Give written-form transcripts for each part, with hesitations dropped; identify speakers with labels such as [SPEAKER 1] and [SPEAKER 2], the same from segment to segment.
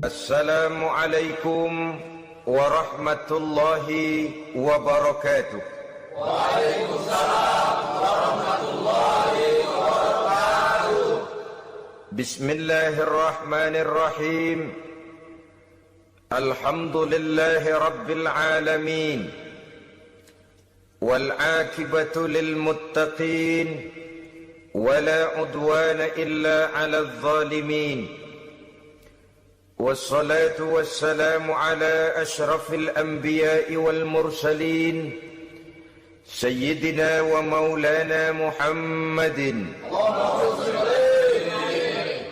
[SPEAKER 1] Assalamualaikum warahmatullahi wabarakatuh.
[SPEAKER 2] Waalaikumsalam warahmatullahi wabarakatuh.
[SPEAKER 1] Bismillahirrahmanirrahim. Alhamdulillahi rabbil alamin. Wal akibatu lil muttaqin. Wala udwana illa 'alal zalimin. والصلاة والسلام على أشرف الأنبياء والمرسلين سيدنا ومولانا محمد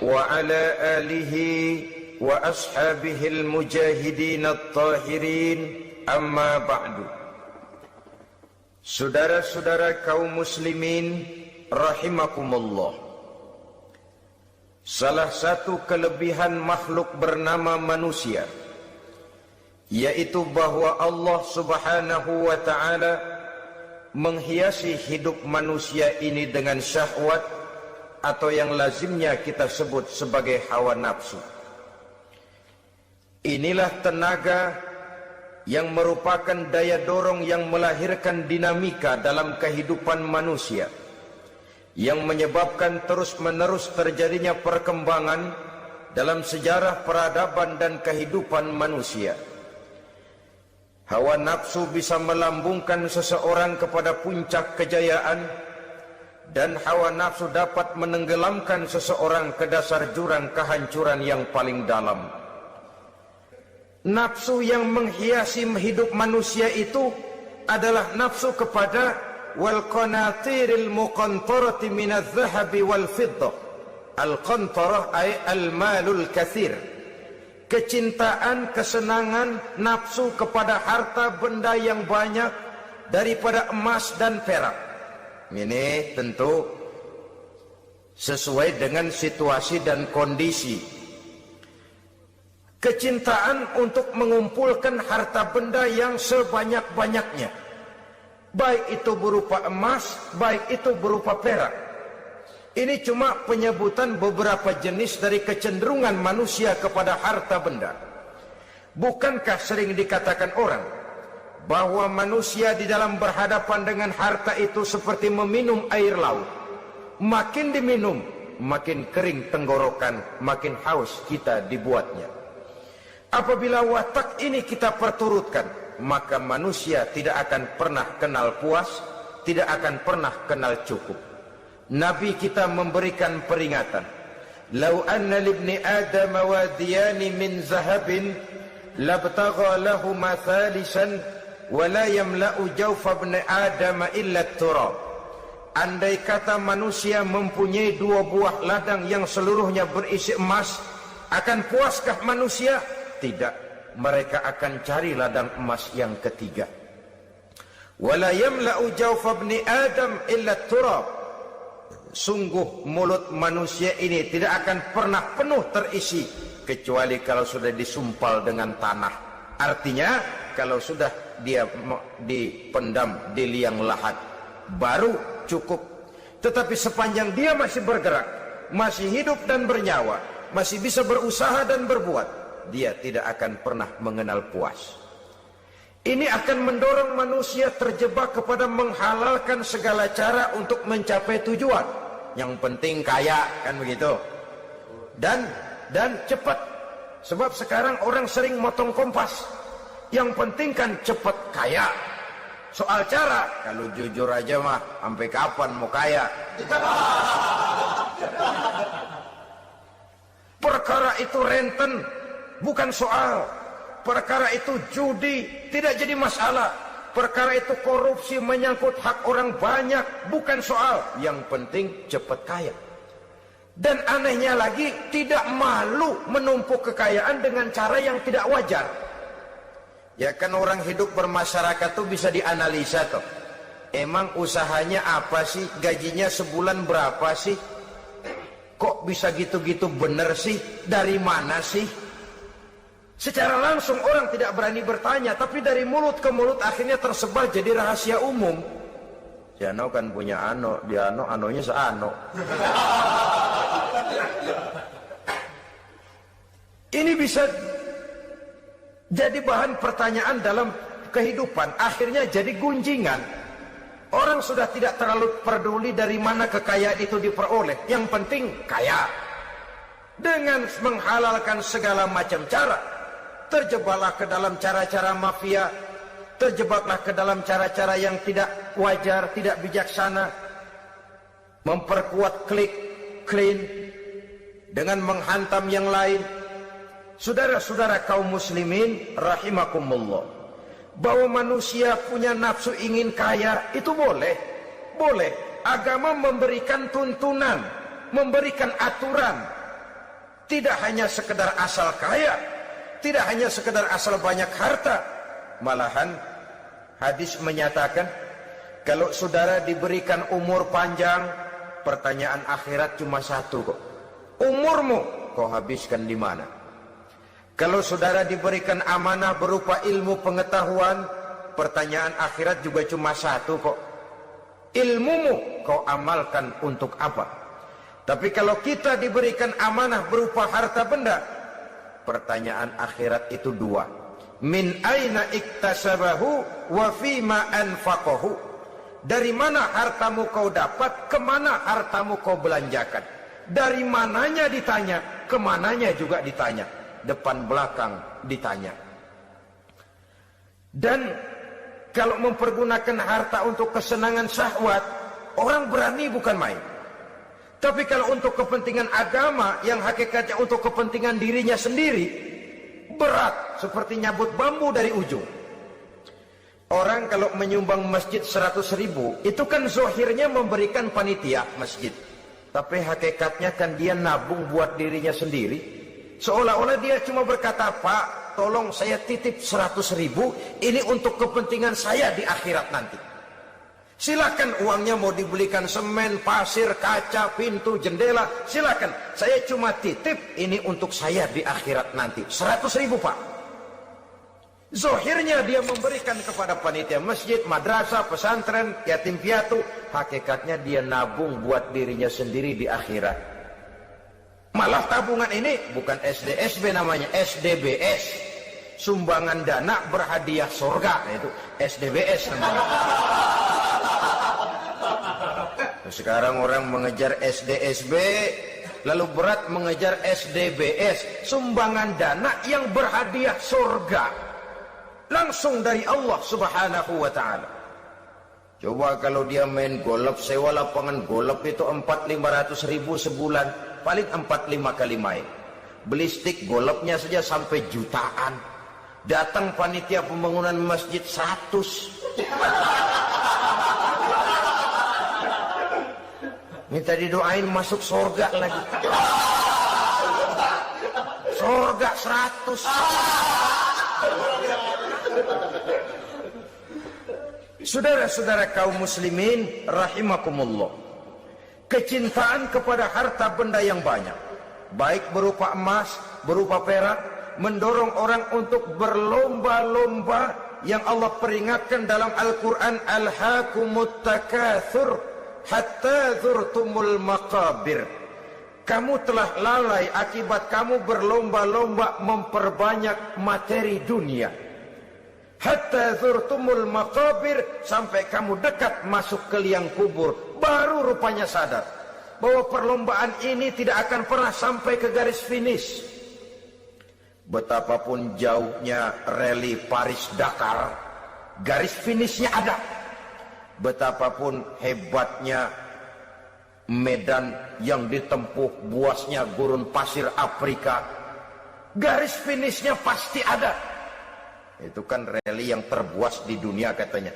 [SPEAKER 1] وعلى آله وأصحابه المجاهدين الطاهرين أما بعد. Saudara-saudara kaum muslimin rahimakumullah, salah satu kelebihan makhluk bernama manusia, yaitu bahwa Allah subhanahu wa ta'ala menghiasi hidup manusia ini dengan syahwat atau yang lazimnya kita sebut sebagai hawa nafsu. Inilah tenaga yang merupakan daya dorong yang melahirkan dinamika dalam kehidupan manusia, yang menyebabkan terus-menerus terjadinya perkembangan dalam sejarah peradaban dan kehidupan manusia. Hawa nafsu bisa melambungkan seseorang kepada puncak kejayaan, dan hawa nafsu dapat menenggelamkan seseorang ke dasar jurang kehancuran yang paling dalam. Nafsu yang menghiasi hidup manusia itu adalah nafsu kepada wal qanatiril muqantarati minadh dhahabi wal fiddah. Al qantarah ay al malul katsir. Kecintaan, kesenangan, nafsu kepada harta benda yang banyak daripada emas dan perak. Ini tentu sesuai dengan situasi dan kondisi. Kecintaan untuk mengumpulkan harta benda yang sebanyak-banyaknya, baik itu berupa emas, baik itu berupa perak. Ini cuma penyebutan beberapa jenis dari kecenderungan manusia kepada harta benda. Bukankah sering dikatakan orang bahwa manusia di dalam berhadapan dengan harta itu seperti meminum air laut. Makin diminum, makin kering tenggorokan, makin haus kita dibuatnya. Apabila watak ini kita perturutkan, maka manusia tidak akan pernah kenal puas, tidak akan pernah kenal cukup. Nabi kita memberikan peringatan, "Lau anna libni Adam wadiyani min zahabin labtagha lahuma thalisan wa la yamla'u jawfa ibni Adam illa turab." Andai kata manusia mempunyai dua buah ladang yang seluruhnya berisi emas, akan puaskah manusia? Tidak, mereka akan cari ladang emas yang ketiga. Wala yamla'u jawfa ibni Adam illa turab. Sungguh mulut manusia ini tidak akan pernah penuh terisi kecuali kalau sudah disumpal dengan tanah. Artinya kalau sudah dia dipendam di liang lahat baru cukup. Tetapi sepanjang dia masih bergerak, masih hidup dan bernyawa, masih bisa berusaha dan berbuat, dia tidak akan pernah mengenal puas. Ini akan mendorong manusia terjebak kepada menghalalkan segala cara untuk mencapai tujuan. Yang penting kaya, kan begitu. Dan cepat. Sebab sekarang orang sering motong kompas. Yang penting kan cepat kaya. Soal cara, kalau jujur aja mah, sampai kapan mau kaya? Perkara itu renten, bukan soal. Perkara itu judi, tidak jadi masalah. Perkara itu korupsi menyangkut hak orang banyak, bukan soal. Yang penting cepat kaya. Dan anehnya lagi, tidak malu menumpuk kekayaan dengan cara yang tidak wajar. Ya kan orang hidup bermasyarakat tuh bisa dianalisa tuh. Emang usahanya apa sih? Gajinya sebulan berapa sih? Kok bisa gitu-gitu bener sih? Dari mana sih? Secara langsung orang tidak berani bertanya, tapi dari mulut ke mulut akhirnya tersebar jadi rahasia umum. Si Ano kan punya Ano, dia Anonya seano. Ini bisa jadi bahan pertanyaan dalam kehidupan, akhirnya jadi gunjingan. Orang sudah tidak terlalu peduli dari mana kekayaan itu diperoleh, yang penting kaya. Dengan menghalalkan segala macam cara, terjebaklah ke dalam cara-cara mafia, terjebaklah ke dalam cara-cara yang tidak wajar, tidak bijaksana, memperkuat klik, clean, dengan menghantam yang lain. Saudara-saudara kaum muslimin rahimakumullah, bahwa manusia punya nafsu ingin kaya itu boleh. Agama memberikan tuntunan, memberikan aturan. Tidak hanya sekedar asal kaya, tidak hanya sekedar asal banyak harta. Malahan hadis menyatakan, kalau saudara diberikan umur panjang, pertanyaan akhirat cuma satu kok. Umurmu kau habiskan di mana? Kalau saudara diberikan amanah berupa ilmu pengetahuan, pertanyaan akhirat juga cuma satu kok. Ilmumu kau amalkan untuk apa? Tapi kalau kita diberikan amanah berupa harta benda, pertanyaan akhirat itu dua. Min aina iktasabahu wa fima anfaqahu. Dari mana hartamu kau dapat, kemana hartamu kau belanjakan. Dari mananya ditanya, kemananya juga ditanya. Depan belakang ditanya. Dan kalau mempergunakan harta untuk kesenangan syahwat, orang berani bukan main. Tapi kalau untuk kepentingan agama, yang hakikatnya untuk kepentingan dirinya sendiri, berat seperti nyabut bambu dari ujung. Orang kalau menyumbang masjid 100.000, itu kan zahirnya memberikan panitia masjid, tapi hakikatnya kan dia nabung buat dirinya sendiri. Seolah-olah dia cuma berkata, Pak, tolong saya titip 100.000, ini untuk kepentingan saya di akhirat nanti. Silakan uangnya mau dibelikan semen, pasir, kaca, pintu, jendela, silakan. Saya cuma titip, ini untuk saya di akhirat nanti. 100.000 Pak. Zahirnya dia memberikan kepada panitia masjid, madrasah, pesantren, yatim piatu. Hakikatnya dia nabung buat dirinya sendiri di akhirat. Malah tabungan ini bukan SDSB namanya, SDBS. Sumbangan dana berhadiah surga. Itu SDBS namanya. Sekarang orang mengejar SDSB, lalu berat mengejar SDBS, sumbangan dana yang berhadiah surga langsung dari Allah Subhanahu wa ta'ala. Coba kalau dia main golf, sewa lapangan golf itu 400-500 ribu sebulan, paling 4-5 kali main. Beli stick golfnya saja sampai jutaan. Datang panitia pembangunan masjid 100. Minta didoain masuk surga lagi. Surga 100. Saudara-saudara kaum muslimin rahimakumullah, kecintaan kepada harta benda yang banyak, baik berupa emas, berupa perak, mendorong orang untuk berlomba-lomba yang Allah peringatkan dalam Al-Quran, alhaakumut takatsur hatta zurtumul maqabir. Kamu telah lalai akibat kamu berlomba-lomba memperbanyak materi dunia. Hatta zurtumul maqabir, sampai kamu dekat masuk ke liang kubur, baru rupanya sadar bahwa perlombaan ini tidak akan pernah sampai ke garis finish. Betapapun jauhnya rally Paris-Dakar, garis finishnya ada. Betapapun hebatnya medan yang ditempuh, buasnya gurun pasir Afrika, garis finishnya pasti ada. Itu kan rally yang terbuas di dunia katanya,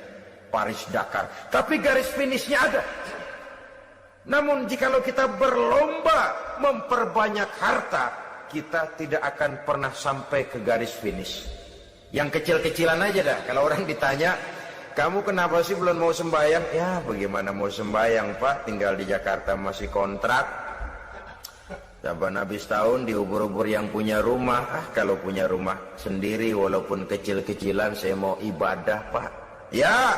[SPEAKER 1] Paris-Dakar. Tapi garis finishnya ada. Namun jikalau kita berlomba memperbanyak harta, kita tidak akan pernah sampai ke garis finish. Yang kecil-kecilan aja dah. Kalau orang ditanya, kamu kenapa sih belum mau sembahyang? Ya bagaimana mau sembahyang Pak, tinggal di Jakarta masih kontrak. Saban habis tahun diubur-ubur yang punya rumah. Kalau punya rumah sendiri walaupun kecil-kecilan, saya mau ibadah Pak. Ya,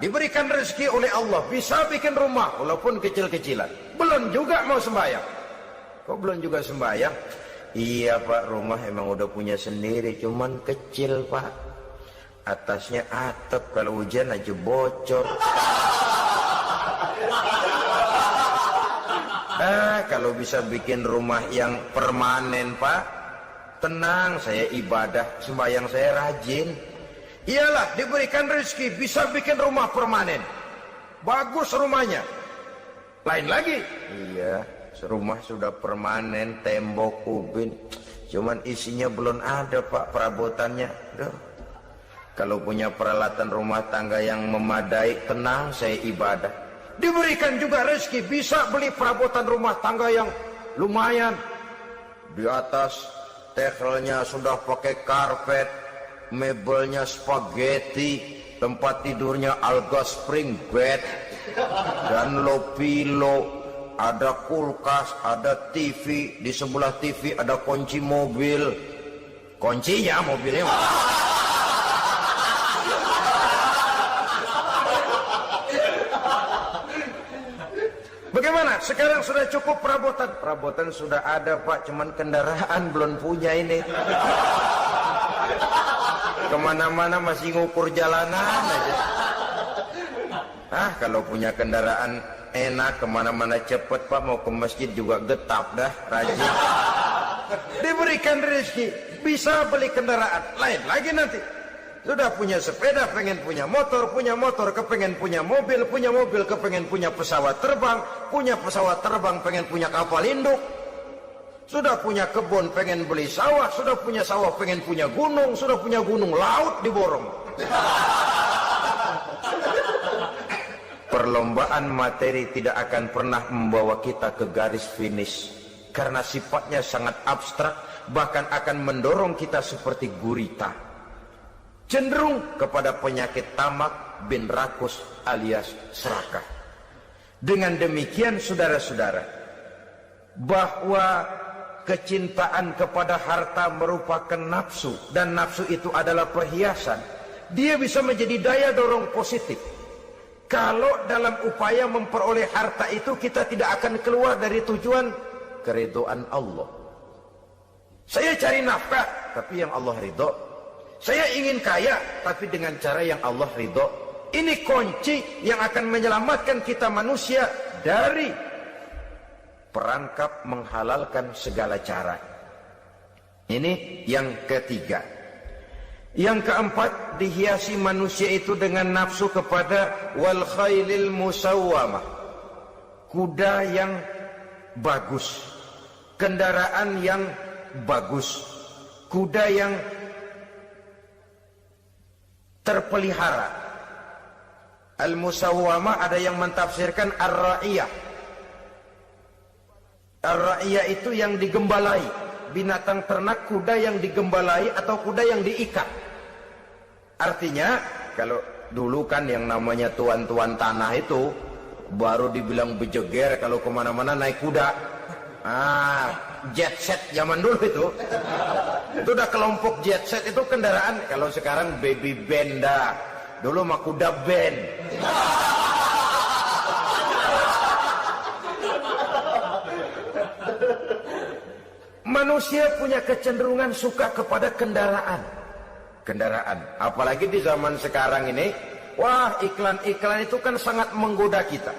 [SPEAKER 1] diberikan rezeki oleh Allah, bisa bikin rumah walaupun kecil-kecilan. Belum juga mau sembahyang. Kok belum juga sembahyang? Iya Pak, rumah emang udah punya sendiri, cuman kecil Pak. Atasnya atap, kalau hujan aja bocor. Kalau bisa bikin rumah yang permanen Pak, tenang, saya ibadah, sembahyang saya rajin. Iyalah, diberikan rezeki, bisa bikin rumah permanen. Bagus rumahnya. Lain lagi. Iya, rumah sudah permanen, tembok, ubin. Cuman isinya belum ada Pak, perabotannya. Duh. Kalau punya peralatan rumah tangga yang memadai, tenang, saya ibadah. Diberikan juga rezeki, bisa beli perabotan rumah tangga yang lumayan. Di atas tekelnya sudah pakai karpet, mebelnya spaghetti, tempat tidurnya alga spring bed, dan low pillow, ada kulkas, ada TV, di sebelah TV ada kunci mobil. Kuncinya mobilnya. Bagaimana? Sekarang sudah cukup perabotan? Perabotan sudah ada Pak, cuman kendaraan belum punya ini. Kemana-mana masih ngukur jalanan aja. Kalau punya kendaraan enak, kemana-mana cepet Pak, mau ke masjid juga getap dah, rajin. Diberikan rezeki, bisa beli kendaraan. Lain lagi nanti. Sudah punya sepeda, pengen punya motor, kepengen punya mobil, kepengen punya pesawat terbang, pengen punya kapal induk. Sudah punya kebun, pengen beli sawah, sudah punya sawah, pengen punya gunung, sudah punya gunung, laut diborong. Perlombaan materi tidak akan pernah membawa kita ke garis finish, karena sifatnya sangat abstrak, bahkan akan mendorong kita seperti gurita, cenderung kepada penyakit tamak bin rakus alias serakah. Dengan demikian saudara-saudara, bahwa kecintaan kepada harta merupakan nafsu, dan nafsu itu adalah perhiasan, dia bisa menjadi daya dorong positif. Kalau dalam upaya memperoleh harta itu kita tidak akan keluar dari tujuan keridhaan Allah. Saya cari nafkah, tapi yang Allah ridho. Saya ingin kaya, tapi dengan cara yang Allah ridho. Ini kunci yang akan menyelamatkan kita manusia dari perangkap menghalalkan segala cara. Ini yang ketiga. Yang keempat, dihiasi manusia itu dengan nafsu kepada wal khailil musawwamah, kuda yang bagus, kendaraan yang bagus, kuda yang terpelihara. Al-musawwamah ada yang mentafsirkan ar-ra'iyah. Ar-ra'iyah itu yang digembalai, binatang ternak, kuda yang digembalai atau kuda yang diikat. Artinya, kalau dulu kan yang namanya tuan-tuan tanah itu baru dibilang bejeger kalau kemana-mana naik kuda. Jet set zaman dulu itu udah kelompok jet set itu kendaraan. Kalau sekarang baby benda, dulu mah kuda band. Manusia punya kecenderungan suka kepada kendaraan. Apalagi di zaman sekarang ini, wah, iklan-iklan itu kan sangat menggoda kita,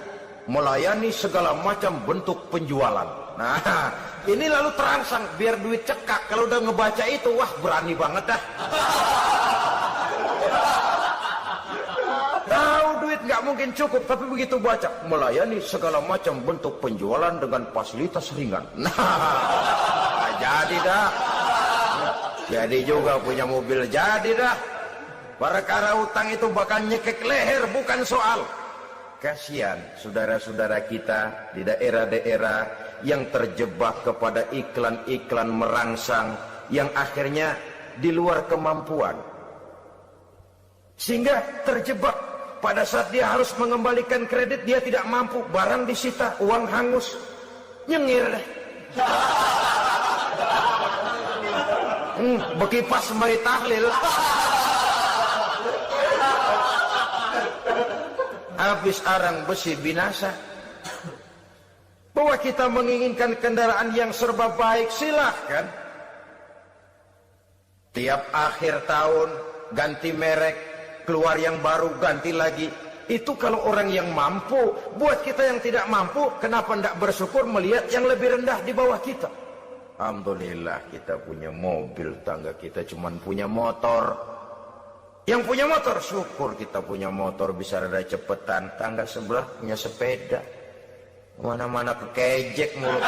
[SPEAKER 1] melayani segala macam bentuk penjualan. Nah, ini lalu terangsang biar duit cekak. Kalau udah ngebaca itu, wah, berani banget dah. Tahu duit nggak mungkin cukup, tapi begitu baca melayani segala macam bentuk penjualan dengan fasilitas ringan. Nah, jadi dah. Jadi juga punya mobil, jadi dah. Perkara utang itu bakal nyekek leher, bukan soal. Kasihan saudara-saudara kita di daerah-daerah yang terjebak kepada iklan-iklan merangsang yang akhirnya di luar kemampuan, sehingga terjebak pada saat dia harus mengembalikan kredit, dia tidak mampu, barang disita, uang hangus, nyengir deh. Bekipas sembari tahlil, habis arang besi binasa. Bahwa kita menginginkan kendaraan yang serba baik, silahkan. Tiap akhir tahun ganti merek, keluar yang baru, ganti lagi. Itu kalau orang yang mampu. Buat kita yang tidak mampu, kenapa tidak bersyukur melihat yang lebih rendah di bawah kita? Alhamdulillah kita punya mobil, tangga kita cuman punya motor. Yang punya motor, syukur kita punya motor bisa rada cepetan. Tangga sebelah punya sepeda, mana-mana kekejek mulu.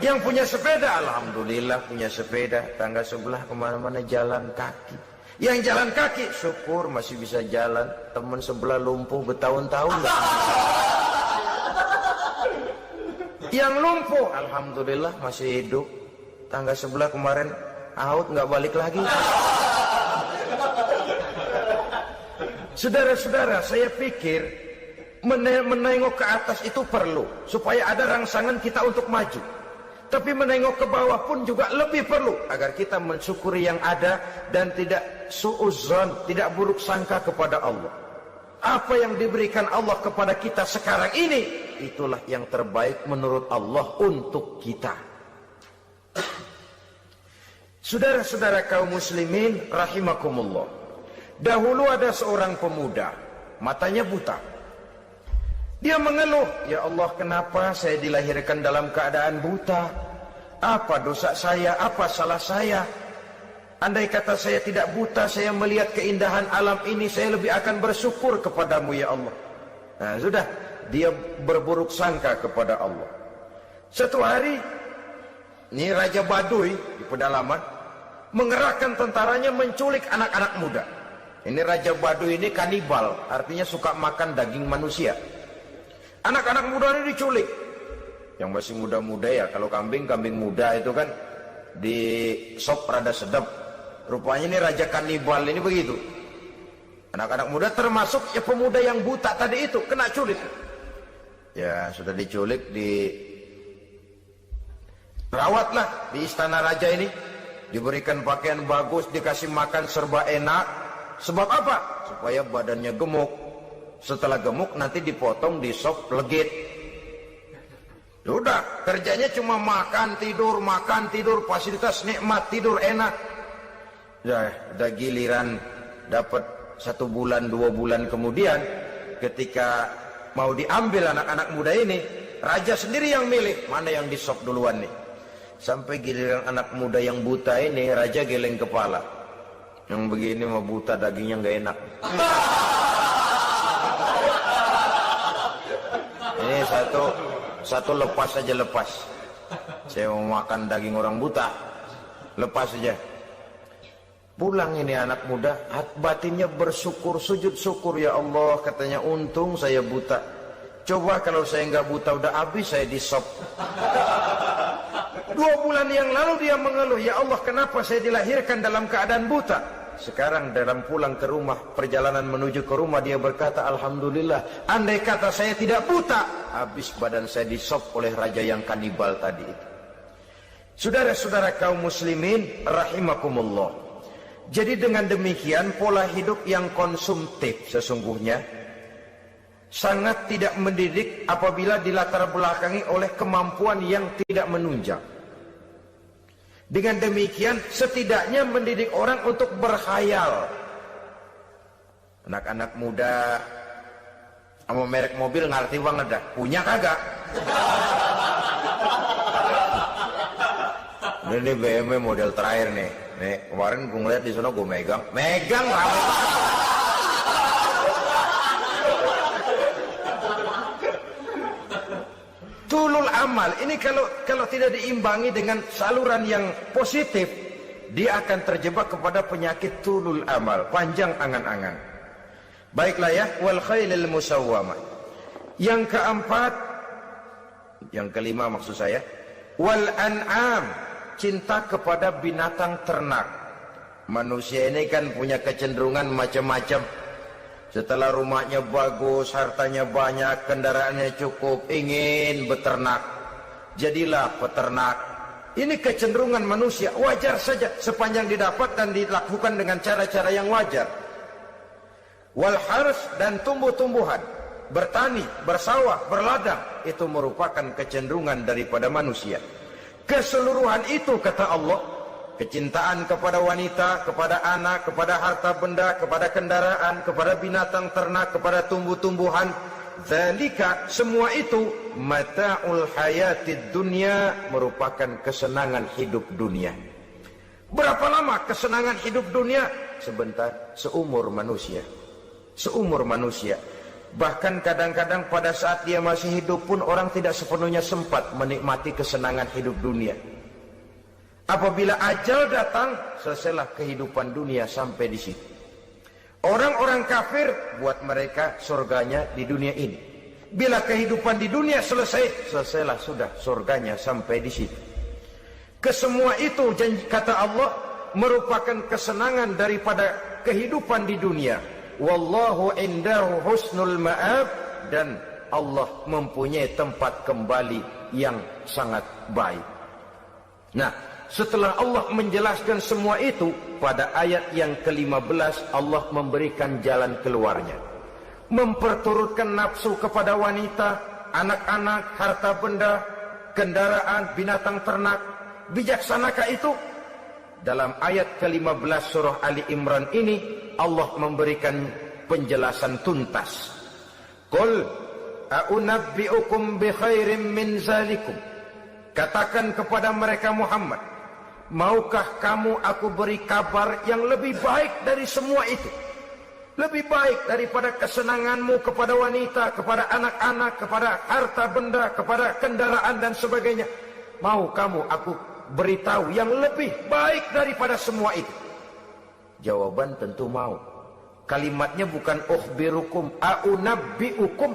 [SPEAKER 1] Yang punya sepeda, alhamdulillah punya sepeda. Tangga sebelah kemana-mana jalan kaki. Yang jalan kaki, syukur masih bisa jalan. Teman sebelah lumpuh bertahun-tahun. Yang lumpuh, alhamdulillah masih hidup. Tangga sebelah kemarin out, nggak balik lagi. Saudara-saudara, saya pikir menengok ke atas itu perlu supaya ada rangsangan kita untuk maju. Tapi menengok ke bawah pun juga lebih perlu agar kita mensyukuri yang ada dan tidak suudzon, tidak buruk sangka kepada Allah. Apa yang diberikan Allah kepada kita sekarang ini, itulah yang terbaik menurut Allah untuk kita. Saudara-saudara kaum muslimin rahimakumullah. Dahulu ada seorang pemuda, matanya buta. Dia mengeluh, ya Allah, kenapa saya dilahirkan dalam keadaan buta? Apa dosa saya? Apa salah saya? Andai kata saya tidak buta, saya melihat keindahan alam ini, saya lebih akan bersyukur kepadamu ya Allah. Nah sudah, dia berburuk sangka kepada Allah. Satu hari, ini Raja Baduy di pedalaman mengerahkan tentaranya menculik anak-anak muda. Ini Raja Baduy ini kanibal, artinya suka makan daging manusia. Anak-anak muda ini diculik. Yang masih muda-muda ya, kalau kambing muda itu kan di sop rada sedap. Rupanya ini Raja kanibal ini begitu. Anak-anak muda termasuk ya pemuda yang buta tadi itu kena culik. Ya sudah diculik, rawatlah di istana raja ini, diberikan pakaian bagus, dikasih makan serba enak. Sebab apa? Supaya badannya gemuk. Setelah gemuk nanti dipotong di sop legit. Sudah, kerjanya cuma makan tidur, fasilitas nikmat, tidur enak. Udah giliran dapat 1 bulan 2 bulan kemudian, ketika mau diambil anak-anak muda ini, raja sendiri yang milih mana yang di sop duluan nih. Sampai giliran anak muda yang buta ini, raja geleng kepala. Yang begini mah buta, dagingnya nggak enak. Ini satu lepas saja, lepas. Saya mau makan daging orang buta, lepas saja. Pulang ini anak muda, batinnya bersyukur, sujud syukur, ya Allah, katanya, untung saya buta. Coba kalau saya nggak buta udah habis saya di sop. 2 bulan yang lalu dia mengeluh, ya Allah, kenapa saya dilahirkan dalam keadaan buta? Sekarang dalam pulang ke rumah, perjalanan menuju ke rumah, dia berkata, alhamdulillah, andai kata saya tidak buta, habis badan saya disop oleh raja yang kanibal tadi itu. Saudara-saudara kaum muslimin rahimakumullah. Jadi dengan demikian pola hidup yang konsumtif sesungguhnya sangat tidak mendidik apabila dilatar belakangi oleh kemampuan yang tidak menunjang. Dengan demikian setidaknya mendidik orang untuk berkhayal. Anak-anak muda sama merek mobil ngerti banget dah. Punya kagak? Ini BMW model terakhir nih. Nih kemarin gue ngeliat di sana, gue megang rame. Tulul amal ini kalau tidak diimbangi dengan saluran yang positif, dia akan terjebak kepada penyakit tulul amal, panjang angan-angan. Baiklah ya, wal khailil musawwamah. Yang keempat, yang kelima maksud saya, wal an'am, cinta kepada binatang ternak. Manusia ini kan punya kecenderungan macam-macam. Setelah rumahnya bagus, hartanya banyak, kendaraannya cukup, ingin beternak. Jadilah peternak. Ini kecenderungan manusia, wajar saja sepanjang didapat dan dilakukan dengan cara-cara yang wajar. Wal hars, dan tumbuh-tumbuhan, bertani, bersawah, berladang, itu merupakan kecenderungan daripada manusia. Keseluruhan itu kata Allah, kecintaan kepada wanita, kepada anak, kepada harta benda, kepada kendaraan, kepada binatang ternak, kepada tumbuh-tumbuhan, zalika, semua itu mata'ul hayatid dunya, merupakan kesenangan hidup dunia. Berapa lama kesenangan hidup dunia? Sebentar, seumur manusia. Seumur manusia. Bahkan kadang-kadang pada saat dia masih hidup pun orang tidak sepenuhnya sempat menikmati kesenangan hidup dunia. Apabila ajal datang, selesailah kehidupan dunia sampai di situ. Orang-orang kafir, buat mereka surganya di dunia ini. Bila kehidupan di dunia selesai, selesailah sudah surganya sampai di situ. Kesemua itu, janji kata Allah, merupakan kesenangan daripada kehidupan di dunia. Wallahu indahu husnul ma'ab, dan Allah mempunyai tempat kembali yang sangat baik. Nah, setelah Allah menjelaskan semua itu, pada ayat yang ke-15 Allah memberikan jalan keluarnya. Memperturutkan nafsu kepada wanita, anak-anak, harta benda, kendaraan, binatang ternak. Bijaksanakah itu? Dalam ayat ke-15 surah Ali Imran ini Allah memberikan penjelasan tuntas. Qul a'unabbi'ukum bi khairim min zalikum. Katakan kepada mereka Muhammad, maukah kamu aku beri kabar yang lebih baik dari semua itu? Lebih baik daripada kesenanganmu kepada wanita, kepada anak-anak, kepada harta benda, kepada kendaraan dan sebagainya. Mau kamu aku beritahu yang lebih baik daripada semua itu? Jawaban tentu mau. Kalimatnya bukan ukhbirukum, a'unabbi'ukum.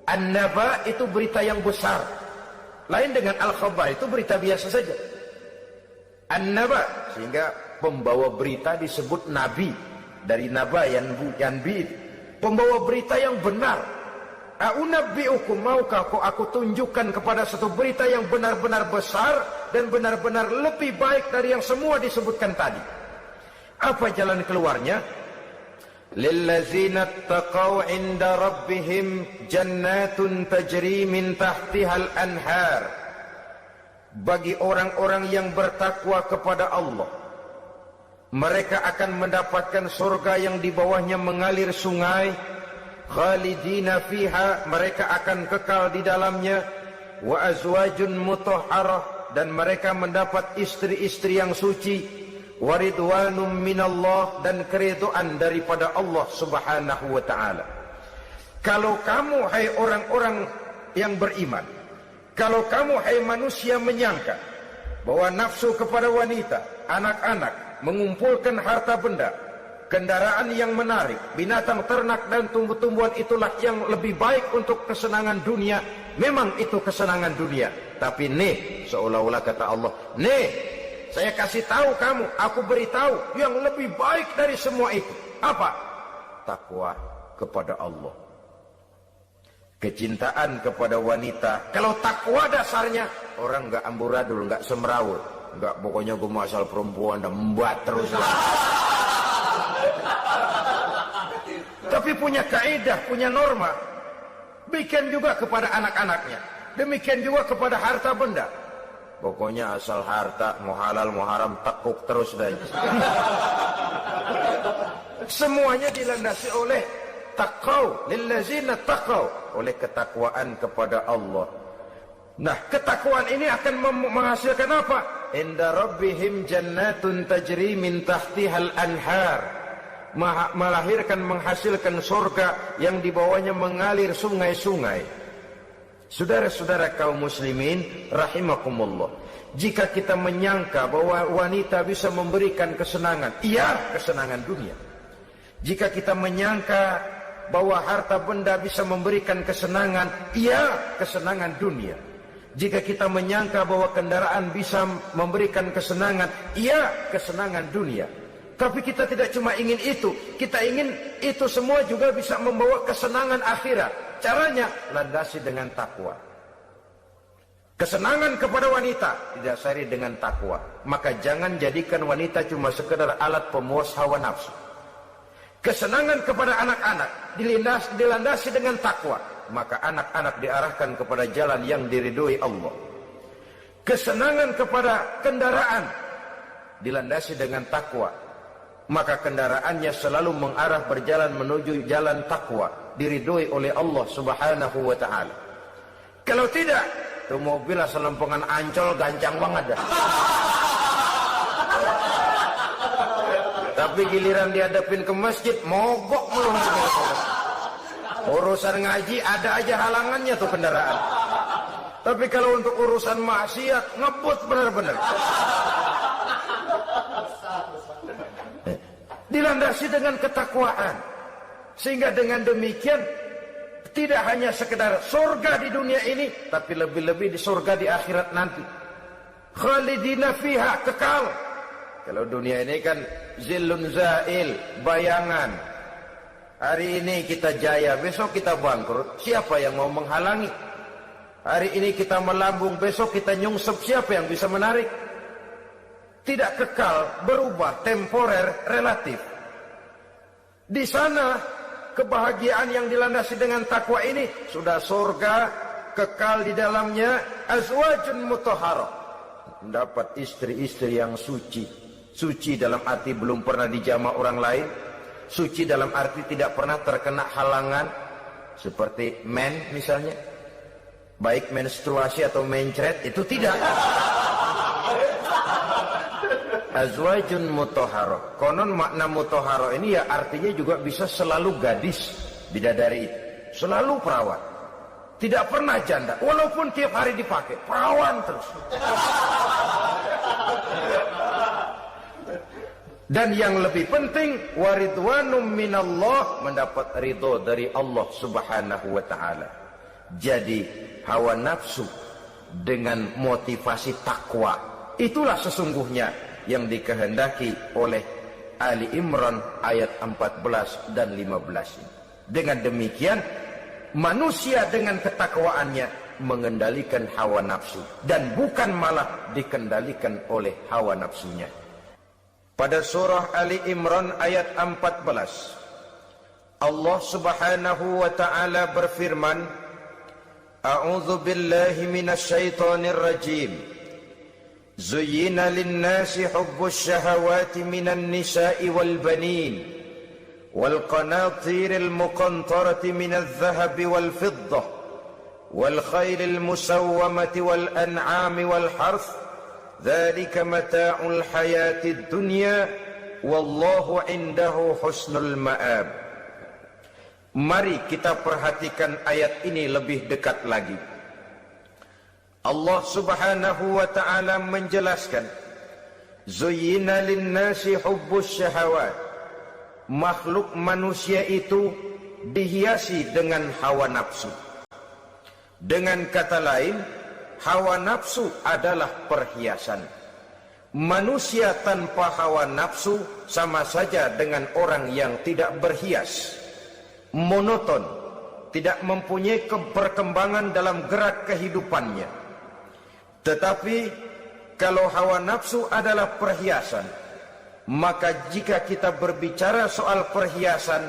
[SPEAKER 1] An-naba itu berita yang besar. Lain dengan al-khabar, itu berita biasa saja. An-naba, sehingga pembawa berita disebut nabi. Dari naba yanbi, pembawa berita yang benar. A'unabbi'ukum, maukah aku tunjukkan kepada satu berita yang benar-benar besar dan benar-benar lebih baik dari yang semua disebutkan tadi. Apa jalan keluarnya? Lillazina taqaw 'inda rabbihim jannatun tajri min tahtihal anhar. Bagi orang-orang yang bertakwa kepada Allah, mereka akan mendapatkan surga yang di bawahnya mengalir sungai. Khalidina fiha, mereka akan kekal di dalamnya. Wa azwajun mutahharah, dan mereka mendapat istri-istri yang suci. Wa ridwanum minallah, dan keridhaan daripada Allah subhanahu wa ta'ala. Kalau kamu hai orang-orang yang beriman, kalau kamu hai manusia menyangka bahwa nafsu kepada wanita, anak-anak, mengumpulkan harta benda, kendaraan yang menarik, binatang ternak dan tumbuh-tumbuhan itulah yang lebih baik untuk kesenangan dunia. Memang itu kesenangan dunia. Tapi nih, seolah-olah kata Allah, nih, saya kasih tahu kamu, aku beritahu yang lebih baik dari semua itu. Apa? Takwa kepada Allah. Kecintaan kepada wanita. Kalau takwa dasarnya, orang enggak amburadul, enggak semrawut, enggak pokoknya gue masal perempuan dan membuat terus. Tapi punya kaidah, punya norma. Bikin juga kepada anak-anaknya. Demikian juga kepada harta benda. Pokoknya asal harta, mau halal, mau haram, tekuk terus dah. Semuanya dilandasi oleh taqaw, lillazina taqaw, oleh ketakwaan kepada Allah. Nah, ketakwaan ini akan menghasilkan apa? Inda rabbihim jannatun tajri min tahtihal anhar. Melahirkan, menghasilkan surga yang di bawahnya mengalir sungai-sungai. Saudara-saudara kaum muslimin rahimakumullah, jika kita menyangka bahwa wanita bisa memberikan kesenangan, iya, kesenangan dunia. Jika kita menyangka bahwa harta benda bisa memberikan kesenangan, iya, kesenangan dunia. Jika kita menyangka bahwa kendaraan bisa memberikan kesenangan, iya, kesenangan dunia. Tapi kita tidak cuma ingin itu, kita ingin itu semua juga bisa membawa kesenangan akhirat. Caranya landasi dengan takwa. Kesenangan kepada wanita didasari dengan takwa. Maka jangan jadikan wanita cuma sekedar alat pemuas hawa nafsu. Kesenangan kepada anak-anak dilandasi dengan takwa. Maka anak-anak diarahkan kepada jalan yang diridhoi Allah. kesenangan kepada kendaraan dilandasi dengan takwa, maka kendaraannya selalu mengarah berjalan menuju jalan takwa, diridhoi oleh Allah Subhanahu wa taala. Kalau tidak, tuh mobil asal lempengan Ancol gancang banget dah. Tapi giliran dihadapin ke masjid, mogok mulu. Urusan ngaji ada aja halangannya tuh kendaraan. Tapi kalau untuk urusan maksiat, ngebut benar-benar. Dilandasi dengan ketakwaan. Sehingga dengan demikian, tidak hanya sekedar surga di dunia ini, tapi lebih-lebih di surga di akhirat nanti. Khalidina fiha, kekal. Kalau dunia ini kan zillun zail, bayangan. Hari ini kita jaya, besok kita bangkrut. Siapa yang mau menghalangi? Hari ini kita melambung, besok kita nyungsep. Siapa yang bisa menarik? Tidak kekal, berubah, temporer, relatif. Di sana kebahagiaan yang dilandasi dengan takwa ini sudah surga, kekal di dalamnya, azwajun mutahharah. Mendapat istri-istri yang suci. Suci dalam arti belum pernah dijamah orang lain. Suci dalam arti tidak pernah terkena halangan. Seperti men misalnya. Baik menstruasi atau mencret, itu tidak. Azwajun mutahharah. Konon makna mutahharah ini ya artinya juga bisa selalu gadis, bidadari itu. Selalu perawan. Tidak pernah janda. Walaupun tiap hari dipakai, perawan terus. Dan yang lebih penting, waridwanum minallah, mendapat ridho dari Allah Subhanahu wa taala. Jadi hawa nafsu dengan motivasi takwa, itulah sesungguhnya yang dikehendaki oleh Ali Imran ayat 14 dan 15. Dengan demikian, manusia dengan ketakwaannya mengendalikan hawa nafsu dan bukan malah dikendalikan oleh hawa nafsunya. Pada surah Ali Imran ayat 14, Allah Subhanahu wa taala berfirman, A'udzu billahi minasy syaithanir rajim. Zuyyina lin-nasi hubbus syahawati minan nisa'i wal banin wal qanatiril muqantarati minadh dhahabi wal fiddah wal khailil musawwamati wal an'ami wal harth. Dzalika mata'ul hayatid dunya wallahu 'indahu husnul ma'ab. Mari kita perhatikan ayat ini lebih dekat lagi. Allah Subhanahu wa taala menjelaskan, Zuyyina lin-nasi hubbus syahawat. Makhluk manusia itu dihiasi dengan hawa nafsu. Dengan kata lain, hawa nafsu adalah perhiasan. Manusia tanpa hawa nafsu sama saja dengan orang yang tidak berhias. Monoton, tidak mempunyai perkembangan dalam gerak kehidupannya. Tetapi kalau hawa nafsu adalah perhiasan, maka jika kita berbicara soal perhiasan,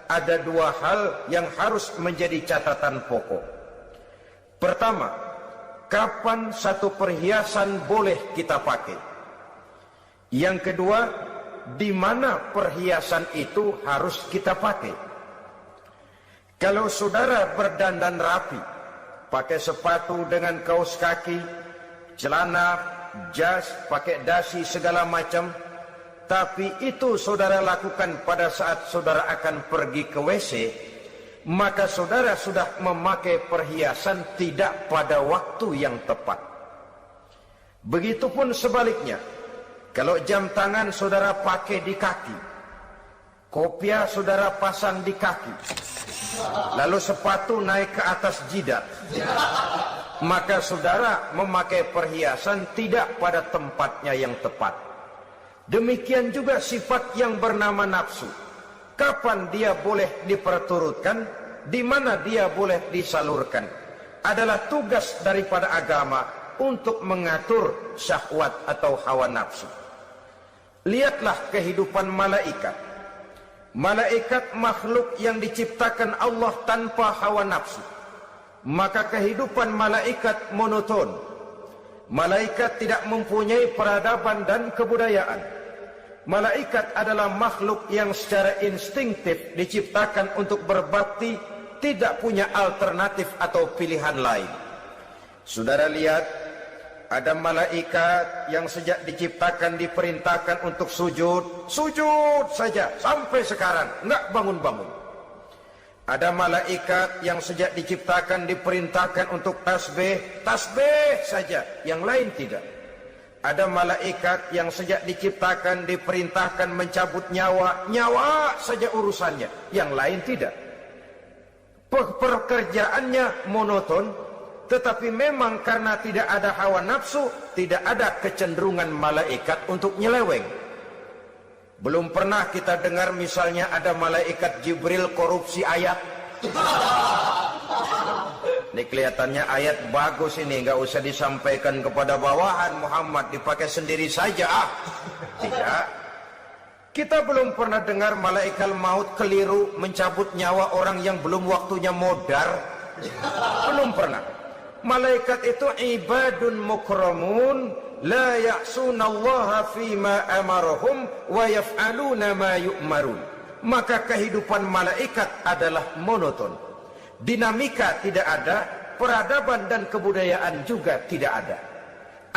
[SPEAKER 1] ada dua hal yang harus menjadi catatan pokok. Pertama, kapan satu perhiasan boleh kita pakai? Yang kedua, di mana perhiasan itu harus kita pakai? Kalau saudara berdandan rapi, pakai sepatu dengan kaos kaki, celana, jas, pakai dasi segala macam, tapi itu saudara lakukan pada saat saudara akan pergi ke WC, maka saudara sudah memakai perhiasan tidak pada waktu yang tepat. Begitupun sebaliknya, kalau jam tangan saudara pakai di kaki, kopiah saudara pasang di kaki, lalu sepatu naik ke atas jidat, maka saudara memakai perhiasan tidak pada tempatnya yang tepat. Demikian juga sifat yang bernama nafsu. Kapan dia boleh diperturutkan, di mana dia boleh disalurkan, adalah tugas daripada agama untuk mengatur syahwat atau hawa nafsu. Lihatlah kehidupan malaikat. Malaikat makhluk yang diciptakan Allah tanpa hawa nafsu. Maka kehidupan malaikat monoton. Malaikat tidak mempunyai peradaban dan kebudayaan. Malaikat adalah makhluk yang secara instinktif diciptakan untuk berbakti, tidak punya alternatif atau pilihan lain. Saudara lihat, ada malaikat yang sejak diciptakan diperintahkan untuk sujud, sujud saja sampai sekarang, enggak bangun-bangun. Ada malaikat yang sejak diciptakan diperintahkan untuk tasbih, tasbih saja, yang lain tidak. Ada malaikat yang sejak diciptakan diperintahkan mencabut nyawa, nyawa saja urusannya, yang lain tidak. Pekerjaannya monoton, tetapi memang karena tidak ada hawa nafsu, tidak ada kecenderungan malaikat untuk nyeleweng. Belum pernah kita dengar misalnya ada malaikat Jibril korupsi ayat. Ini kelihatannya ayat bagus ini, nggak usah disampaikan kepada bawahan Muhammad, dipakai sendiri saja. Tidak. Kita belum pernah dengar malaikat maut keliru mencabut nyawa orang yang belum waktunya modar. Belum pernah. Malaikat itu ibadun mukramun, la ya'sunallaha fima amarahum wa yaf'aluna ma yu'marun. Maka kehidupan malaikat adalah monoton. Dinamika tidak ada, peradaban dan kebudayaan juga tidak ada.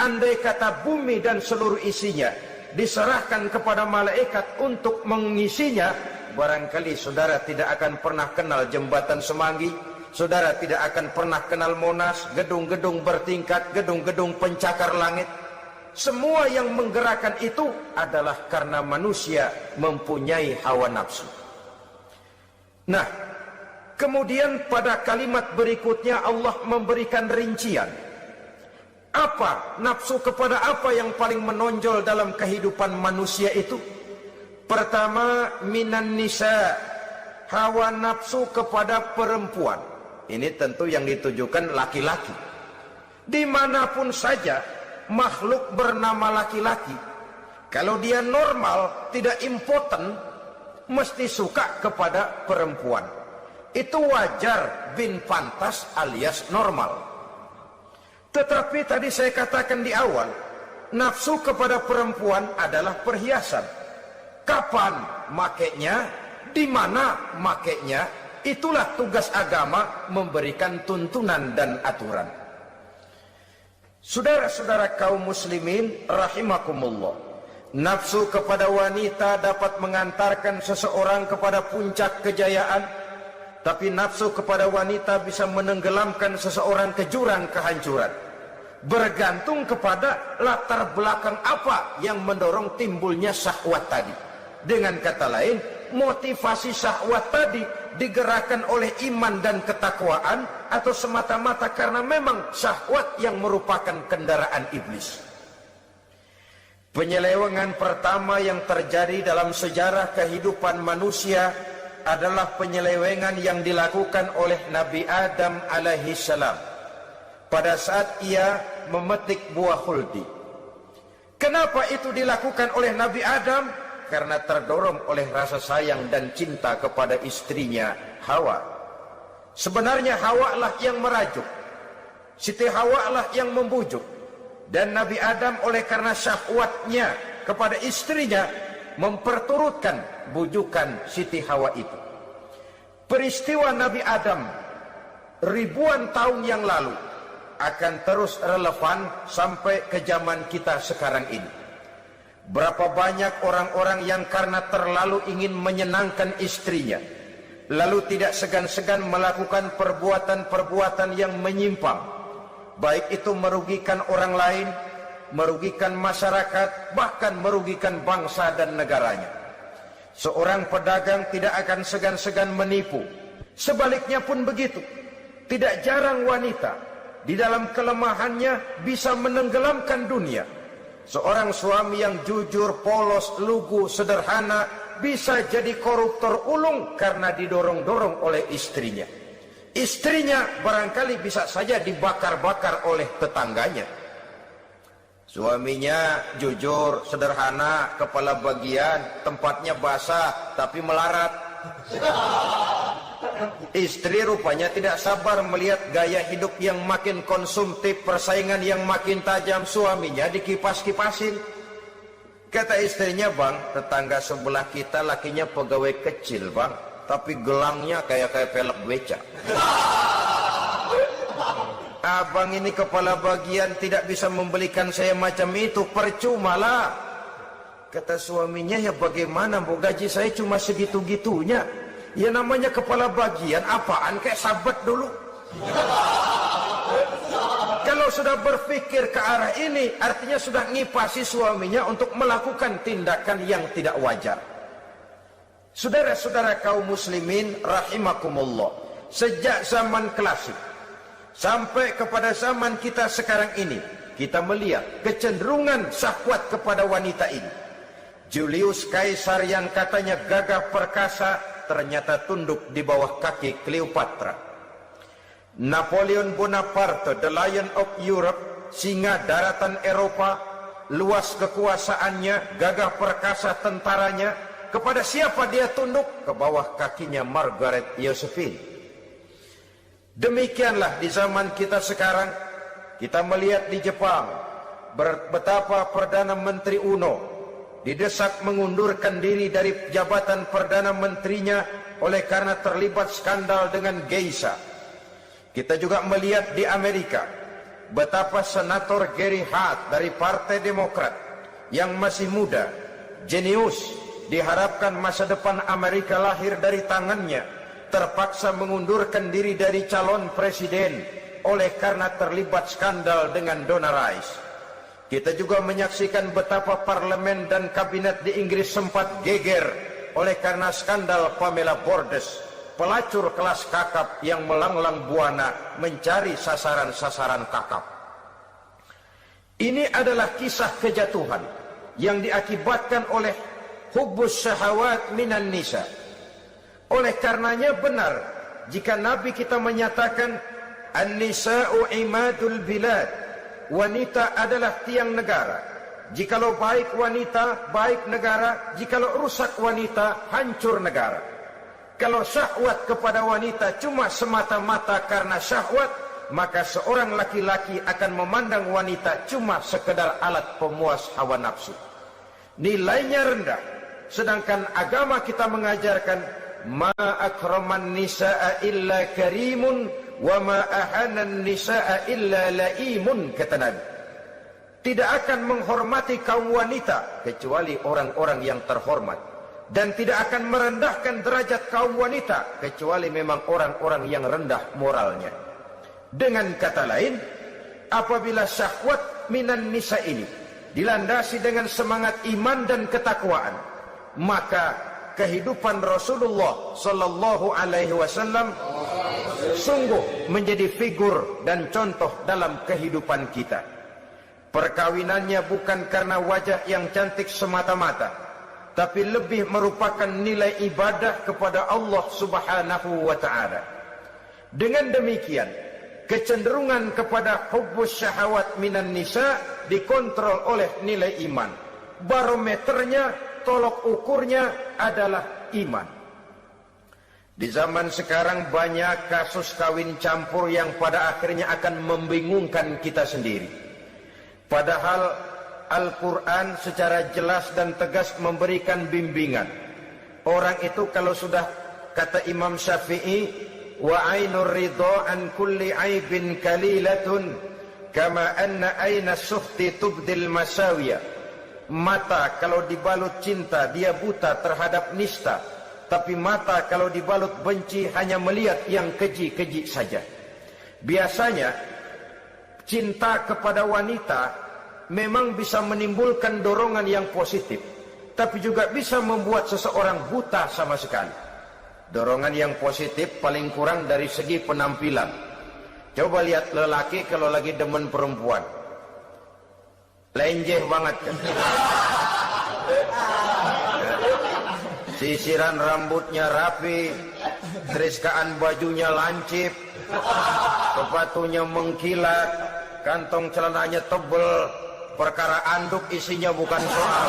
[SPEAKER 1] Andai kata bumi dan seluruh isinya diserahkan kepada malaikat untuk mengisinya, barangkali saudara tidak akan pernah kenal jembatan Semanggi, saudara tidak akan pernah kenal Monas, gedung-gedung bertingkat, gedung-gedung pencakar langit. Semua yang menggerakkan itu adalah karena manusia mempunyai hawa nafsu. Nah, kemudian pada kalimat berikutnya Allah memberikan rincian. Apa nafsu kepada apa yang paling menonjol dalam kehidupan manusia itu? Pertama, minan nisa, hawa nafsu kepada perempuan. Ini tentu yang ditujukan laki-laki. Dimanapun saja makhluk bernama laki-laki, kalau dia normal, tidak impoten, mesti suka kepada perempuan. Itu wajar, bin pantas alias normal. Tetapi tadi saya katakan di awal, nafsu kepada perempuan adalah perhiasan. Kapan makainya, di mana makainya, itulah tugas agama memberikan tuntunan dan aturan. Saudara-saudara kaum muslimin rahimakumullah, nafsu kepada wanita dapat mengantarkan seseorang kepada puncak kejayaan, tapi nafsu kepada wanita bisa menenggelamkan seseorang ke jurang kehancuran. Bergantung kepada latar belakang apa yang mendorong timbulnya syahwat tadi. Dengan kata lain, motivasi syahwat tadi digerakkan oleh iman dan ketakwaan, atau semata-mata karena memang syahwat yang merupakan kendaraan iblis. Penyelewengan pertama yang terjadi dalam sejarah kehidupan manusia adalah penyelewengan yang dilakukan oleh Nabi Adam alaihi salam pada saat ia memetik buah khuldi. Kenapa itu dilakukan oleh Nabi Adam? Karena terdorong oleh rasa sayang dan cinta kepada istrinya Hawa. Sebenarnya Hawa lah yang merajuk, Siti Hawa lah yang membujuk, dan Nabi Adam oleh karena syahwatnya kepada istrinya memperturutkan bujukan Siti Hawa itu. Peristiwa Nabi Adam ribuan tahun yang lalu akan terus relevan sampai ke zaman kita sekarang ini. Berapa banyak orang-orang yang karena terlalu ingin menyenangkan istrinya, lalu tidak segan-segan melakukan perbuatan-perbuatan yang menyimpang, baik itu merugikan orang lain, merugikan masyarakat, bahkan merugikan bangsa dan negaranya. Seorang pedagang tidak akan segan-segan menipu. Sebaliknya pun begitu. Tidak jarang wanita di dalam kelemahannya bisa menenggelamkan dunia. Seorang suami yang jujur, polos, lugu, sederhana bisa jadi koruptor ulung karena didorong-dorong oleh istrinya. Istrinya barangkali bisa saja dibakar-bakar oleh tetangganya. Suaminya jujur, sederhana, kepala bagian, tempatnya basah tapi melarat. Istri rupanya tidak sabar melihat gaya hidup yang makin konsumtif, persaingan yang makin tajam. Suaminya dikipas-kipasin. Kata istrinya, bang, tetangga sebelah kita lakinya pegawai kecil, bang, tapi gelangnya kayak pelek beca. Abang ini kepala bagian tidak bisa membelikan saya macam itu, percumalah. Kata suaminya, ya bagaimana, bu, gaji saya cuma segitu-gitunya. Ya namanya kepala bagian, apaan, kayak sahabat dulu. Kalau sudah berpikir ke arah ini, artinya sudah ngipasi suaminya untuk melakukan tindakan yang tidak wajar. Saudara-saudara kaum muslimin rahimakumullah, sejak zaman klasik sampai kepada zaman kita sekarang ini, kita melihat kecenderungan syahwat kepada wanita ini. Julius Caesar yang katanya gagah perkasa ternyata tunduk di bawah kaki Cleopatra. Napoleon Bonaparte, the Lion of Europe, singa daratan Eropa, luas kekuasaannya, gagah perkasa tentaranya, kepada siapa dia tunduk? Ke bawah kakinya Margaret Josephine. Demikianlah di zaman kita sekarang, kita melihat di Jepang, betapa Perdana Menteri Uno didesak mengundurkan diri dari jabatan Perdana Menterinya oleh karena terlibat skandal dengan geisha. Kita juga melihat di Amerika betapa Senator Gary Hart dari Partai Demokrat yang masih muda, jenius, diharapkan masa depan Amerika lahir dari tangannya, terpaksa mengundurkan diri dari calon presiden oleh karena terlibat skandal dengan Donna Rice. Kita juga menyaksikan betapa parlemen dan kabinet di Inggris sempat geger oleh karena skandal Pamela Bordes, pelacur kelas kakap yang melanglang buana mencari sasaran-sasaran kakap. Ini adalah kisah kejatuhan yang diakibatkan oleh hubbus syahawat minan nisa. Oleh karenanya benar jika Nabi kita menyatakan an-nisa'u imadul bilad, wanita adalah tiang negara. Jikalau baik wanita, baik negara. Jikalau rusak wanita, hancur negara. Kalau syahwat kepada wanita cuma semata-mata karena syahwat, maka seorang laki-laki akan memandang wanita cuma sekedar alat pemuas hawa nafsu. Nilainya rendah. Sedangkan agama kita mengajarkan ma akraman nisaa illa karimun wa ma ahanan nisaa illa laimun, kata Nabi. Tidak akan menghormati kaum wanita kecuali orang-orang yang terhormat, dan tidak akan merendahkan derajat kaum wanita kecuali memang orang-orang yang rendah moralnya. Dengan kata lain, apabila syahwat minan nisa ini dilandasi dengan semangat iman dan ketakwaan, maka kehidupan Rasulullah sallallahu alaihi wasallam sungguh menjadi figur dan contoh dalam kehidupan kita. Perkawinannya bukan karena wajah yang cantik semata-mata, tapi lebih merupakan nilai ibadah kepada Allah Subhanahu wa ta'ala. Dengan demikian, kecenderungan kepada hubbus syahawat minan nisa dikontrol oleh nilai iman. Barometernya, tolok ukurnya adalah iman. Di zaman sekarang banyak kasus kawin campur yang pada akhirnya akan membingungkan kita sendiri. Padahal Al-Quran secara jelas dan tegas memberikan bimbingan. Orang itu kalau sudah, kata Imam Syafi'i, wa ainur ridha an kulli aibin kalilatun kama anna aina suhti tubdil masawiya. Mata kalau dibalut cinta dia buta terhadap nista, tapi mata kalau dibalut benci hanya melihat yang keji-keji saja. Biasanya cinta kepada wanita memang bisa menimbulkan dorongan yang positif, tapi juga bisa membuat seseorang buta sama sekali. Dorongan yang positif paling kurang dari segi penampilan. Coba lihat lelaki kalau lagi demen perempuan, lenjeh banget kan? Sisiran rambutnya rapi, teriskaan bajunya lancip, sepatunya mengkilat, kantong celananya tebel, perkara anduk isinya bukan soal.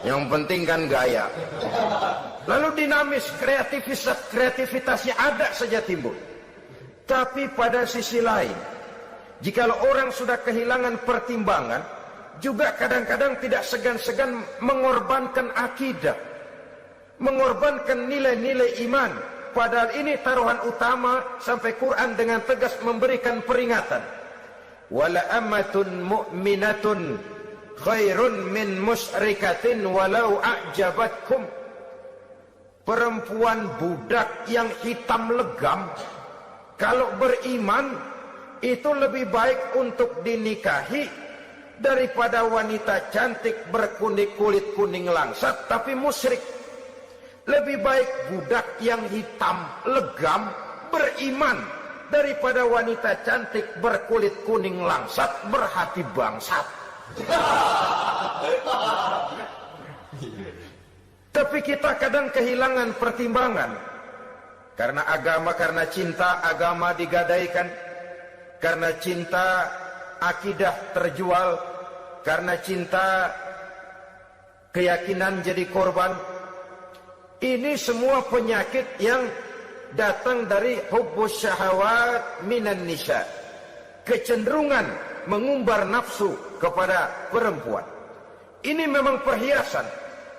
[SPEAKER 1] Yang penting kan gaya. Lalu dinamis, kreativitasnya ada saja timbul. Tapi pada sisi lain, jikalau orang sudah kehilangan pertimbangan, juga kadang-kadang tidak segan-segan mengorbankan akidah, mengorbankan nilai-nilai iman. Padahal ini taruhan utama, sampai Quran dengan tegas memberikan peringatan. Wala amatun mu'minatun khairun min musyrikatin walau a'jabatkum. Perempuan budak yang hitam legam, kalau beriman, itu lebih baik untuk dinikahi daripada wanita cantik berkulit kuning langsat tapi musyrik. Lebih baik budak yang hitam legam beriman daripada wanita cantik berkulit kuning langsat berhati bangsat. Tapi kita kadang kehilangan pertimbangan. Karena agama, karena cinta agama digadaikan. Karena cinta akidah terjual. Karena cinta keyakinan jadi korban. Ini semua penyakit yang datang dari hubbus syahawat minan nisa. Kecenderungan mengumbar nafsu kepada perempuan. Ini memang perhiasan,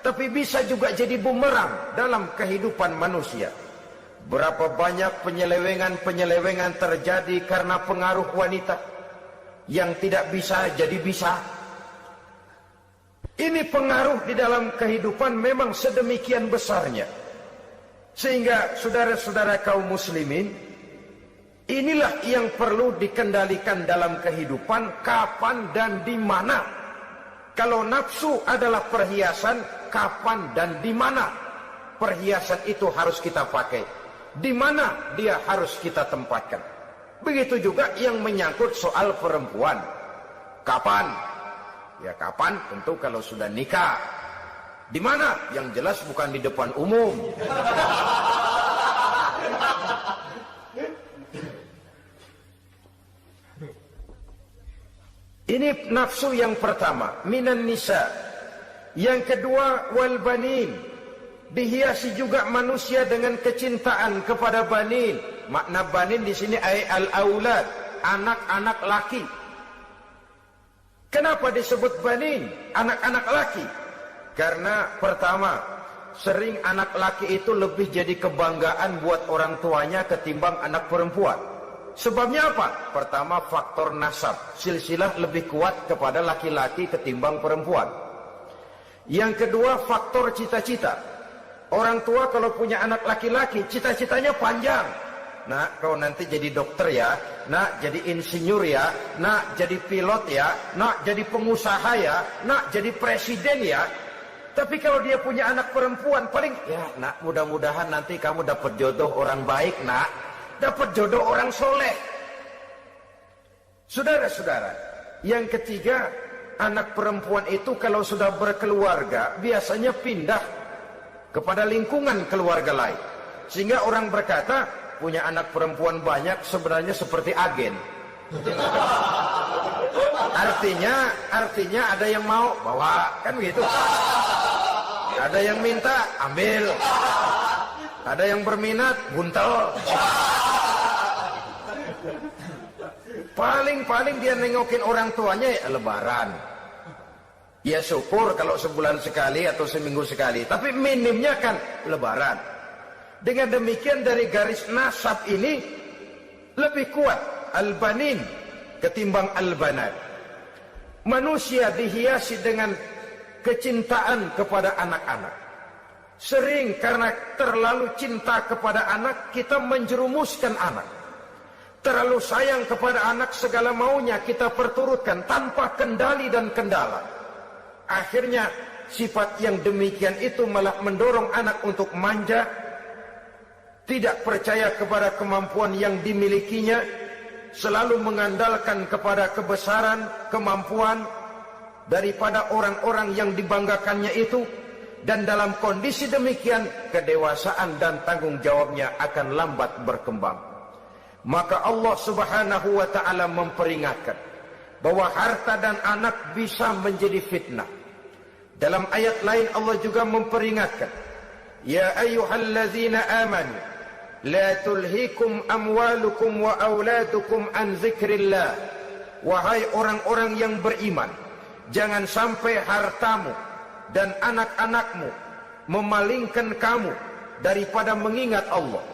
[SPEAKER 1] tapi bisa juga jadi bumerang dalam kehidupan manusia. Berapa banyak penyelewengan terjadi karena pengaruh wanita. Yang tidak bisa jadi bisa. Ini pengaruh di dalam kehidupan memang sedemikian besarnya. Sehingga saudara-saudara kaum muslimin, inilah yang perlu dikendalikan dalam kehidupan, kapan dan di mana. Kalau nafsu adalah perhiasan, kapan dan di mana perhiasan itu harus kita pakai, di mana dia harus kita tempatkan. Begitu juga yang menyangkut soal perempuan. Kapan? Ya kapan tentu kalau sudah nikah. Di mana? Yang jelas bukan di depan umum. Ini nafsu yang pertama, minan nisa. Yang kedua, wal banin. Dihiasi juga manusia dengan kecintaan kepada banin. Makna banin di sini al aulad, anak-anak laki. Kenapa disebut banin, anak-anak laki? Karena pertama, sering anak laki itu lebih jadi kebanggaan buat orang tuanya ketimbang anak perempuan. Sebabnya apa? Pertama, faktor nasab. Silsilah lebih kuat kepada laki-laki ketimbang perempuan. Yang kedua, faktor cita-cita. Orang tua kalau punya anak laki-laki, cita-citanya panjang. Nak, kau nanti jadi dokter ya. Nak, jadi insinyur ya. Nak, jadi pilot ya. Nak, jadi pengusaha ya. Nak, jadi presiden ya. Tapi kalau dia punya anak perempuan, paling, ya nak, mudah-mudahan nanti kamu dapat jodoh orang baik nak. Dapat jodoh orang soleh. Saudara-saudara, yang ketiga, anak perempuan itu kalau sudah berkeluarga biasanya pindah kepada lingkungan keluarga lain. Sehingga orang berkata, punya anak perempuan banyak sebenarnya seperti agen. Artinya ada yang mau bawa, kan begitu. Ada yang minta, ambil. Ada yang berminat, buntel. Paling dia nengokin orang tuanya ya lebaran. Ya syukur kalau sebulan sekali atau seminggu sekali. Tapi minimnya kan lebaran. Dengan demikian dari garis nasab ini lebih kuat al-banin ketimbang al-banat. Manusia dihiasi dengan kecintaan kepada anak-anak. Sering karena terlalu cinta kepada anak, kita menjerumuskan anak. Terlalu sayang kepada anak, segala maunya kita perturutkan tanpa kendali dan kendala. Akhirnya sifat yang demikian itu malah mendorong anak untuk manja, tidak percaya kepada kemampuan yang dimilikinya, selalu mengandalkan kepada kebesaran, kemampuan daripada orang-orang yang dibanggakannya itu. Dan dalam kondisi demikian, kedewasaan dan tanggung jawabnya akan lambat berkembang. Maka Allah subhanahu wa ta'ala memperingatkan bahwa harta dan anak bisa menjadi fitnah. Dalam ayat lain Allah juga memperingatkan, Ya ayyuhalladzina amanu la tulhikum amwalukum wa auladukum an dzikrillah. Wahai orang-orang yang beriman, jangan sampai hartamu dan anak-anakmu memalingkan kamu daripada mengingat Allah.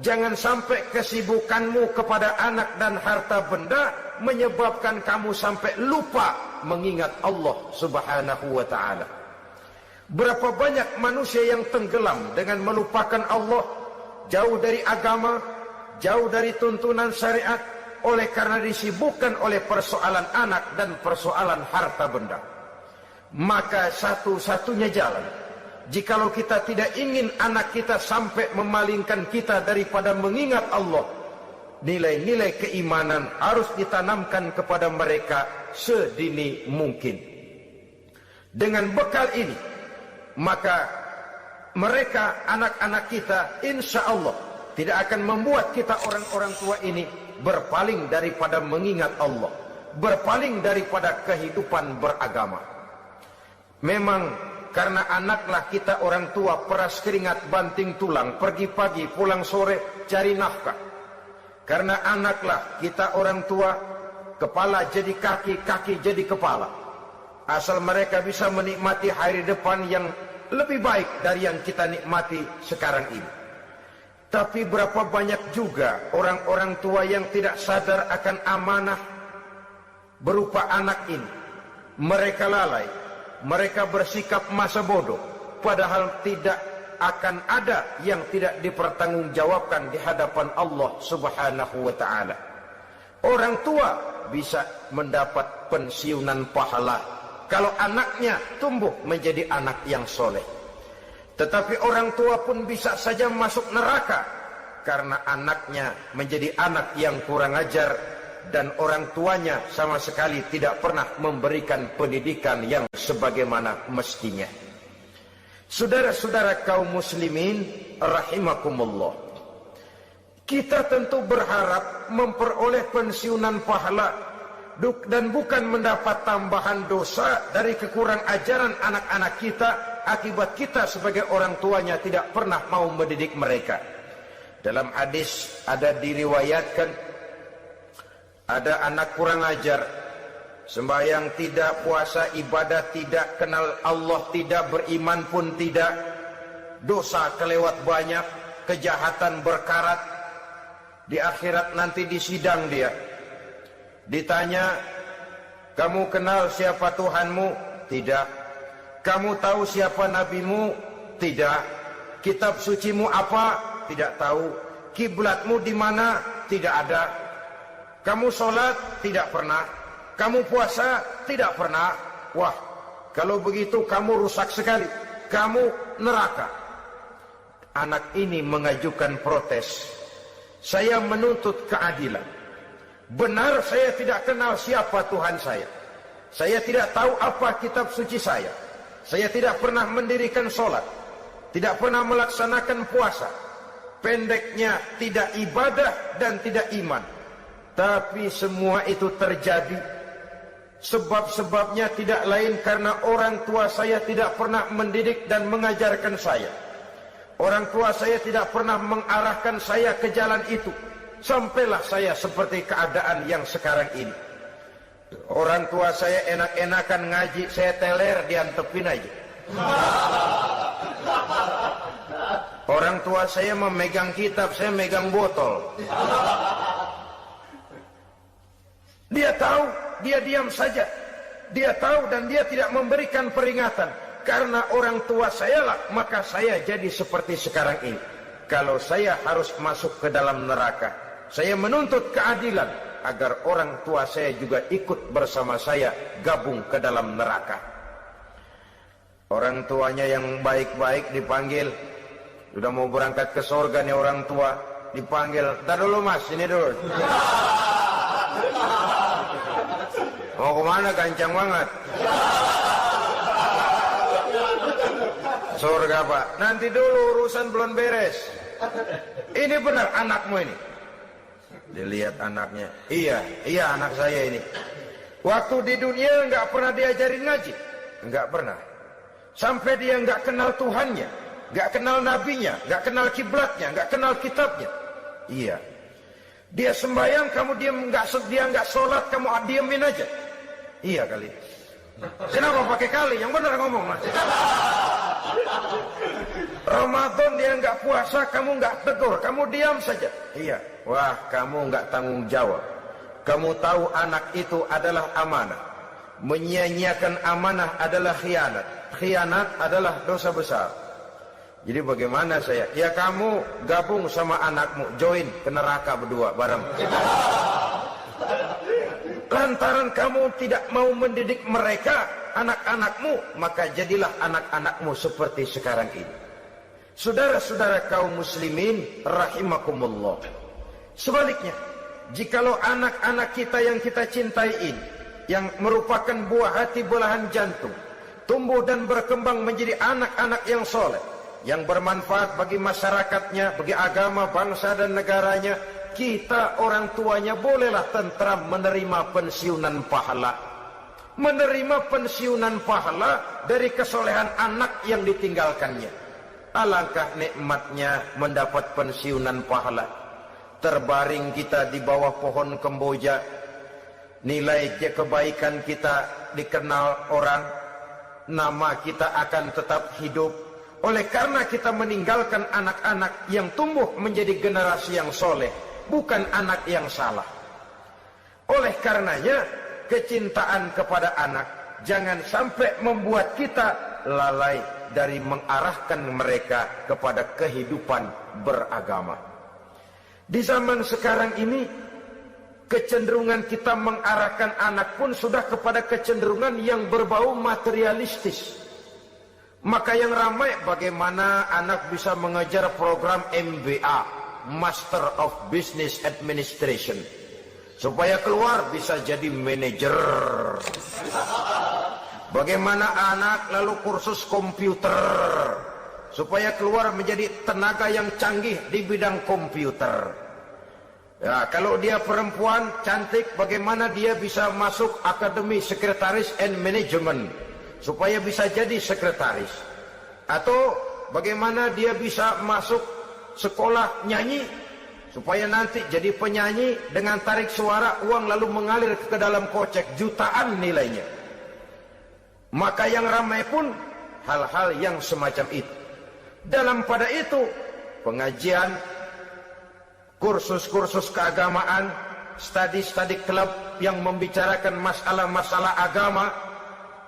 [SPEAKER 1] Jangan sampai kesibukanmu kepada anak dan harta benda menyebabkan kamu sampai lupa mengingat Allah Subhanahu wa ta'ala. Berapa banyak manusia yang tenggelam dengan melupakan Allah, jauh dari agama, jauh dari tuntunan syariat, oleh karena disibukkan oleh persoalan anak dan persoalan harta benda. Maka satu-satunya jalan, jikalau kita tidak ingin anak kita sampai memalingkan kita daripada mengingat Allah, nilai-nilai keimanan harus ditanamkan kepada mereka sedini mungkin. Dengan bekal ini, maka mereka, anak-anak kita, insya Allah tidak akan membuat kita orang-orang tua ini berpaling daripada mengingat Allah, berpaling daripada kehidupan beragama. Memang karena anaklah kita orang tua peras keringat banting tulang, pergi pagi pulang sore cari nafkah. Karena anaklah kita orang tua, kepala jadi kaki, kaki jadi kepala. Asal mereka bisa menikmati hari depan yang lebih baik dari yang kita nikmati sekarang ini. Tapi berapa banyak juga orang-orang tua yang tidak sadar akan amanah berupa anak ini. Mereka lalai, mereka bersikap masa bodoh, padahal tidak akan ada yang tidak dipertanggungjawabkan di hadapan Allah Subhanahu wa ta'ala. Orang tua bisa mendapat pensiunan pahala kalau anaknya tumbuh menjadi anak yang soleh. Tetapi orang tua pun bisa saja masuk neraka karena anaknya menjadi anak yang kurang ajar dan orang tuanya sama sekali tidak pernah memberikan pendidikan yang sebagaimana mestinya. Saudara-saudara kaum muslimin rahimakumullah, kita tentu berharap memperoleh pensiunan pahala dan bukan mendapat tambahan dosa dari kekurang ajaran anak-anak kita akibat kita sebagai orang tuanya tidak pernah mau mendidik mereka. Dalam hadis ada diriwayatkan, ada anak kurang ajar, sembahyang tidak, puasa ibadah tidak, kenal Allah tidak, beriman pun tidak, dosa kelewat banyak, kejahatan berkarat. Di akhirat nanti disidang dia, ditanya, kamu kenal siapa Tuhanmu? Tidak. Kamu tahu siapa nabimu? Tidak. Kitab sucimu apa? Tidak tahu. Kiblatmu di mana? Tidak ada. Kamu sholat? Tidak pernah. Kamu puasa? Tidak pernah. Wah, kalau begitu kamu rusak sekali. Kamu neraka. Anak ini mengajukan protes. Saya menuntut keadilan. Benar saya tidak kenal siapa Tuhan saya. Saya tidak tahu apa kitab suci saya. Saya tidak pernah mendirikan sholat, tidak pernah melaksanakan puasa. Pendeknya tidak ibadah dan tidak iman. Tapi semua itu terjadi sebab-sebabnya tidak lain karena orang tua saya tidak pernah mendidik dan mengajarkan saya. Orang tua saya tidak pernah mengarahkan saya ke jalan itu. Sampailah saya seperti keadaan yang sekarang ini. Orang tua saya enak-enakan ngaji, saya teler diantepin aja. Orang tua saya memegang kitab, saya megang botol. Dia tahu, dia diam saja. Dia tahu dan dia tidak memberikan peringatan. Karena orang tua saya lah, maka saya jadi seperti sekarang ini. Kalau saya harus masuk ke dalam neraka, saya menuntut keadilan agar orang tua saya juga ikut bersama saya gabung ke dalam neraka. Orang tuanya yang baik-baik dipanggil, sudah mau berangkat ke surga nih orang tua, dipanggil, "Tar dulu mas, ini dulu." Mau kemana? Gancang banget. Surga pak, nanti dulu urusan belum beres. Ini benar anakmu ini. Dilihat anaknya, iya anak saya ini. Waktu di dunia nggak pernah diajarin ngaji, nggak pernah. Sampai dia nggak kenal Tuhannya, nggak kenal nabinya, nggak kenal kiblatnya, nggak kenal kitabnya. Iya. Dia sembahyang, kamu diam, dia nggak sholat, kamu diemin aja. Iya kali. Kenapa pakai kali? Yang benar ngomong mas. Ramadan dia nggak puasa, kamu nggak tegur, kamu diam saja. Iya. Wah, kamu nggak tanggung jawab. Kamu tahu anak itu adalah amanah. Menyia-nyiakan amanah adalah khianat. Khianat adalah dosa besar. Jadi bagaimana saya? Ya kamu gabung sama anakmu, join ke neraka berdua bareng. Lantaran kamu tidak mau mendidik mereka, anak-anakmu, maka jadilah anak-anakmu seperti sekarang ini. Saudara-saudara kaum muslimin rahimakumullah. Sebaliknya, jikalau anak-anak kita yang kita cintai ini, yang merupakan buah hati belahan jantung, tumbuh dan berkembang menjadi anak-anak yang soleh, yang bermanfaat bagi masyarakatnya, bagi agama, bangsa dan negaranya, kita orang tuanya bolehlah tentram menerima pensiunan pahala. Menerima pensiunan pahala dari kesolehan anak yang ditinggalkannya. Alangkah nikmatnya mendapat pensiunan pahala. Terbaring kita di bawah pohon kemboja, nilai kebaikan kita dikenal orang, nama kita akan tetap hidup. Oleh karena kita meninggalkan anak-anak yang tumbuh menjadi generasi yang soleh, bukan anak yang salah. Oleh karenanya, kecintaan kepada anak jangan sampai membuat kita lalai dari mengarahkan mereka kepada kehidupan beragama. Di zaman sekarang ini, kecenderungan kita mengarahkan anak pun sudah kepada kecenderungan yang berbau materialistis. Maka yang ramai bagaimana anak bisa mengejar program MBA, Master of Business Administration, supaya keluar bisa jadi manajer. Bagaimana anak lalu kursus komputer, supaya keluar menjadi tenaga yang canggih di bidang komputer. Ya, kalau dia perempuan cantik, bagaimana dia bisa masuk akademi sekretaris and management, supaya bisa jadi sekretaris. Atau bagaimana dia bisa masuk sekolah nyanyi, supaya nanti jadi penyanyi dengan tarik suara, uang lalu mengalir ke dalam kocek jutaan nilainya. Maka yang ramai pun hal-hal yang semacam itu. Dalam pada itu, pengajian, kursus-kursus keagamaan, studi-studi klub yang membicarakan masalah-masalah agama,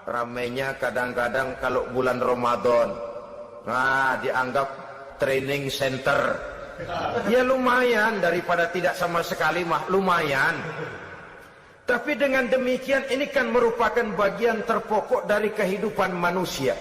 [SPEAKER 1] ramainya kadang-kadang kalau bulan Ramadan, dianggap training center. Ya lumayan, daripada tidak sama sekali mah lumayan. Tapi dengan demikian ini kan merupakan bagian terpokok dari kehidupan manusia.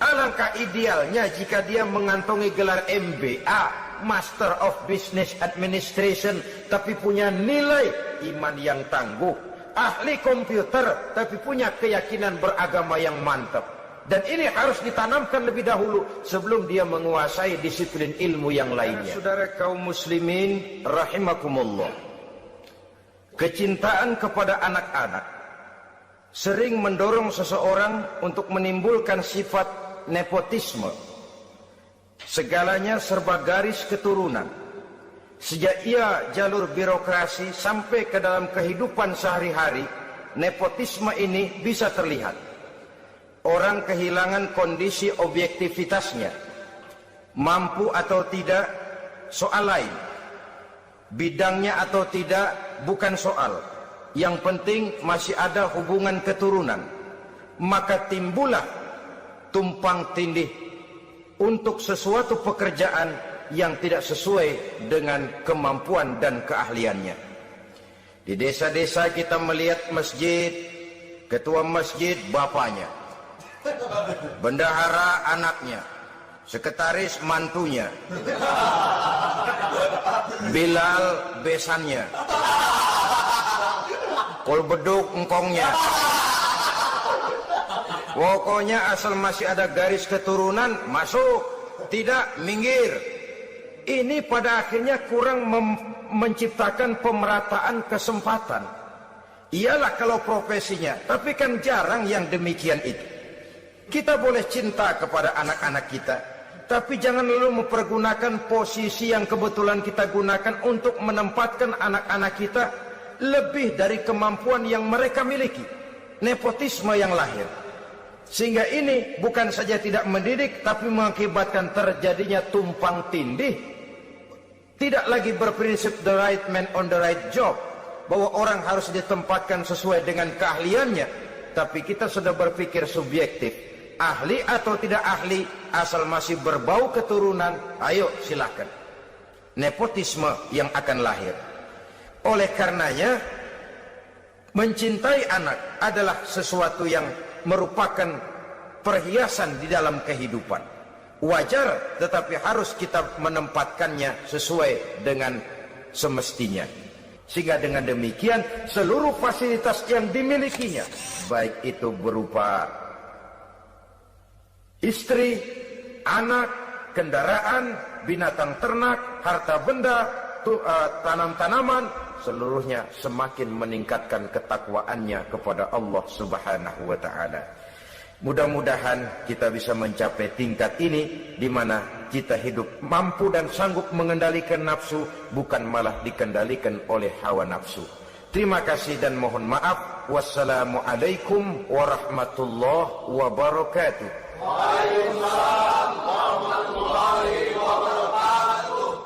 [SPEAKER 1] Alangkah idealnya jika dia mengantongi gelar MBA, Master of Business Administration, tapi punya nilai iman yang tangguh, ahli komputer, tapi punya keyakinan beragama yang mantap. Dan ini harus ditanamkan lebih dahulu sebelum dia menguasai disiplin ilmu yang lainnya. Saudara kaum muslimin rahimakumullah. Kecintaan kepada anak-anak sering mendorong seseorang untuk menimbulkan sifat nepotisme. Segalanya serba garis keturunan. Sejak ia jalur birokrasi sampai ke dalam kehidupan sehari-hari, nepotisme ini bisa terlihat. Orang kehilangan kondisi objektivitasnya. Mampu atau tidak, soal lain. Bidangnya atau tidak, bukan soal. Yang penting masih ada hubungan keturunan. Maka timbullah tumpang tindih untuk sesuatu pekerjaan yang tidak sesuai dengan kemampuan dan keahliannya. Di desa-desa kita melihat masjid, ketua masjid bapaknya, bendahara anaknya, sekretaris mantunya, Bilal besannya, kolbeduk engkongnya. Pokoknya asal masih ada garis keturunan, masuk, tidak minggir. Ini pada akhirnya kurang menciptakan pemerataan kesempatan. Iyalah kalau profesinya, tapi kan jarang yang demikian itu. Kita boleh cinta kepada anak-anak kita, Tapi jangan lalu mempergunakan posisi yang kebetulan kita gunakan untuk menempatkan anak-anak kita lebih dari kemampuan yang mereka miliki. Nepotisme yang lahir. Sehingga ini bukan saja tidak mendidik, tapi mengakibatkan terjadinya tumpang tindih. Tidak lagi berprinsip the right man on the right job, bahwa orang harus ditempatkan sesuai dengan keahliannya. Tapi kita sudah berpikir subjektif. Ahli atau tidak ahli, asal masih berbau keturunan, ayo silakan. Nepotisme yang akan lahir. Oleh karenanya, mencintai anak adalah sesuatu yang merupakan perhiasan di dalam kehidupan. Wajar, tetapi harus kita menempatkannya sesuai dengan semestinya. Sehingga dengan demikian, seluruh fasilitas yang dimilikinya, baik itu berupa istri, anak, kendaraan, binatang ternak, harta benda, tanam-tanaman, seluruhnya semakin meningkatkan ketakwaannya kepada Allah Subhanahu wa taala. Mudah-mudahan kita bisa mencapai tingkat ini di mana kita hidup mampu dan sanggup mengendalikan nafsu, bukan malah dikendalikan oleh hawa nafsu. Terima kasih dan mohon maaf. Wassalamualaikum warahmatullahi wabarakatuh.
[SPEAKER 2] Waalaikumsalam.